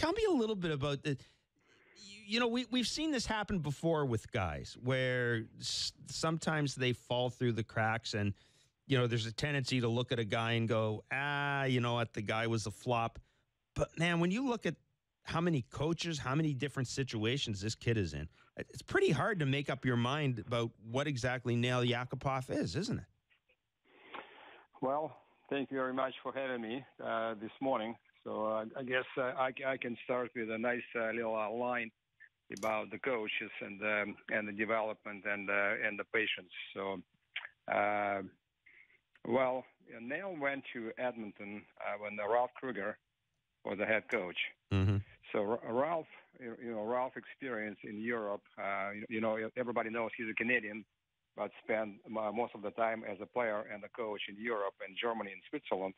Tell me a little bit about the. We've seen this happen before with guys where sometimes they fall through the cracks, and there's a tendency to look at a guy and go, you know what, the guy was a flop. But man, when you look at how many coaches, how many different situations this kid is in, it's pretty hard to make up your mind about what exactly Nail Yakupov is, isn't it? Well, thank you very much for having me this morning. So I guess I can start with a nice little line about the coaches and the development and the patience. So, Nail went to Edmonton when Ralph Kruger was the head coach. Mm-hmm. So Ralph experience in Europe. Everybody knows he's a Canadian, but spent most of the time as a player and a coach in Europe and Germany and Switzerland.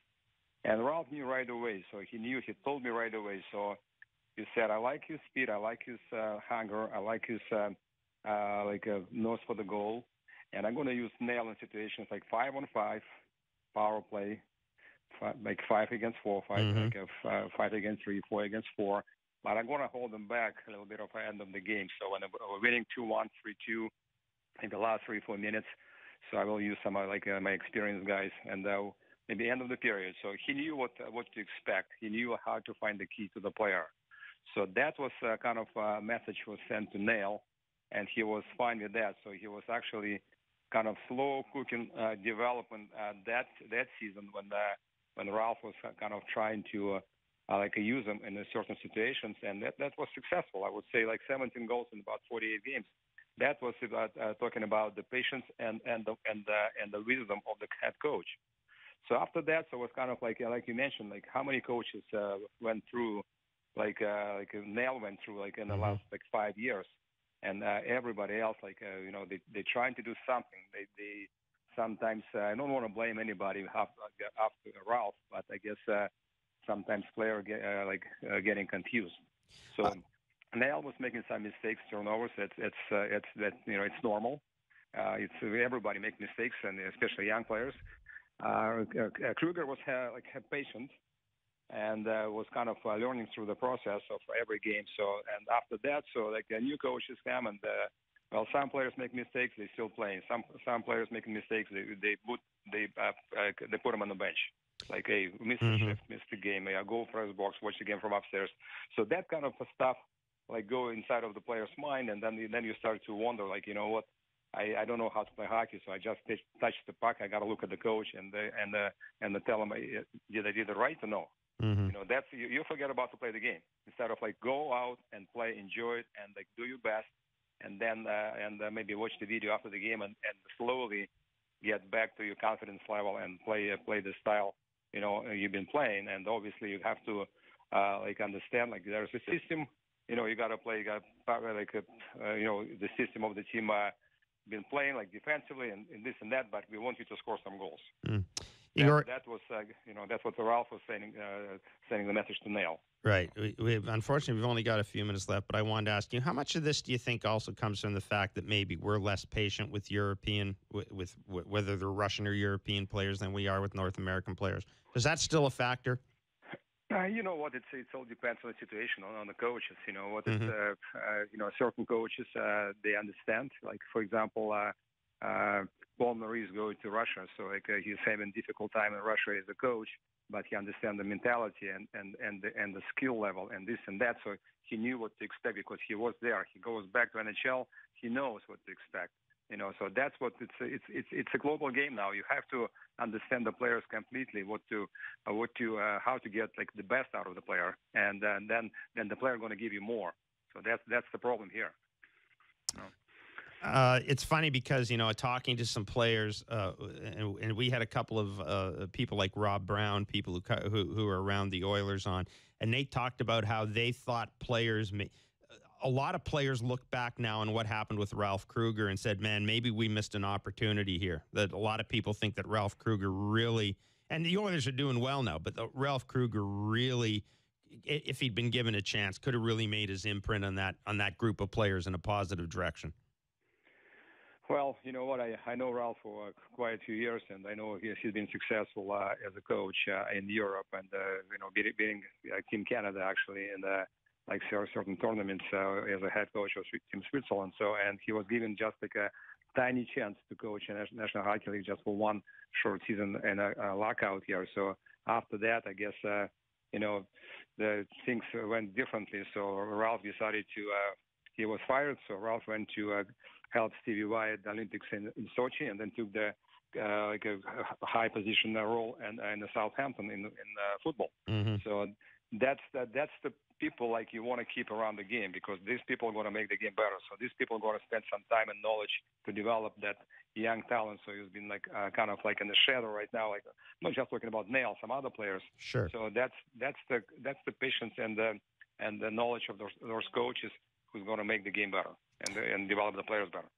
And Ralph knew right away. So he told me right away. So he said, I like his speed. I like his hunger. I like his nose for the goal. And I'm going to use Nail in situations like 5-on-5, power play, like 5 against 4, 5 against 3, 4 against 4. But I'm going to hold them back a little bit of the end of the game. So when we're winning 2-1, 3-2 in the last 3-4 minutes, so I will use some my experienced guys and maybe end of the period. So he knew what to expect. He knew how to find the key to the player. So that was kind of a message was sent to Nail, and he was fine with that. So he was actually kind of slow cooking development that season when Ralph was kind of trying to use him in certain situations, and that was successful. I would say 17 goals in about 48 games. That was about talking about the patience and the wisdom of the head coach. So after that, so it was kind of like you mentioned, how many coaches went through, Nail went through, in the last 5 years, and everybody else, they trying to do something. They sometimes I don't want to blame anybody after Ralph, but I guess sometimes players getting confused. So Nail was making some mistakes, turnovers. It's normal. It's everybody make mistakes, and especially young players. Kruger was patient and was kind of learning through the process of every game. So, and after that, the new coaches come, and some players make mistakes, they still playing. Some players making mistakes, they put them on the bench. Hey, miss the shift, miss the game. Go press box, watch the game from upstairs. So that kind of stuff go inside of the player's mind, and then you start to wonder, you know what? I don't know how to play hockey, so I just touch the puck. I got to look at the coach and tell him did I did it right or no. That's you forget about to play the game instead of go out and play, enjoy it, and do your best, and then maybe watch the video after the game and slowly get back to your confidence level and play the style you've been playing. And obviously you have to understand there's a system. You got to play the system of the team. Been playing defensively and this and that, but we want you to score some goals. Igor, that was that's what Ralph was sending the message to Nail. Right. Unfortunately, we've only got a few minutes left, but I wanted to ask you, how much of this do you think also comes from the fact that maybe we're less patient with European, with whether they're Russian or European players than we are with North American players? Is that still a factor? You know what? It all depends on the situation, on the coaches. Certain coaches they understand. For example, Paul Maurice going to Russia, so he's having a difficult time in Russia as a coach, but he understands the mentality and the skill level and this and that. So he knew what to expect because he was there. He goes back to NHL. He knows what to expect. So that's what it's a global game now. You have to understand the players completely, how to get the best out of the player, and then the player going to give you more. So that's the problem here. It's funny because talking to some players, and we had a couple of people like Rob Brown, people who are around the Oilers and they talked about how they thought players a lot of players look back now on what happened with Ralph Kruger and said, man, maybe we missed an opportunity here. That a lot of people think that Ralph Kruger really, and the Oilers are doing well now, but Ralph Kruger really, if he'd been given a chance, could have really made his imprint on that group of players in a positive direction. Well, you know what? I know Ralph for quite a few years, and I know he's been successful as a coach in Europe, and beating Team Canada actually in like certain tournaments as a head coach of Team Switzerland. So, and he was given just like a tiny chance to coach in National Hockey League just for one short season and a lockout year. So after that, I guess the things went differently. So Ralph decided to. He was fired, so Ralph went to help Stevie Y at the Olympics in Sochi, and then took the like a high position role in the Southampton in football. Mm-hmm. So that's the people like you want to keep around the game, because these people are going to make the game better. So these people are going to spend some time and knowledge to develop that young talent. So he's been like kind of like in the shadow right now, like not just talking about Nail, some other players. Sure. So that's the patience and the knowledge of those coaches who's going to make the game better and develop the players better.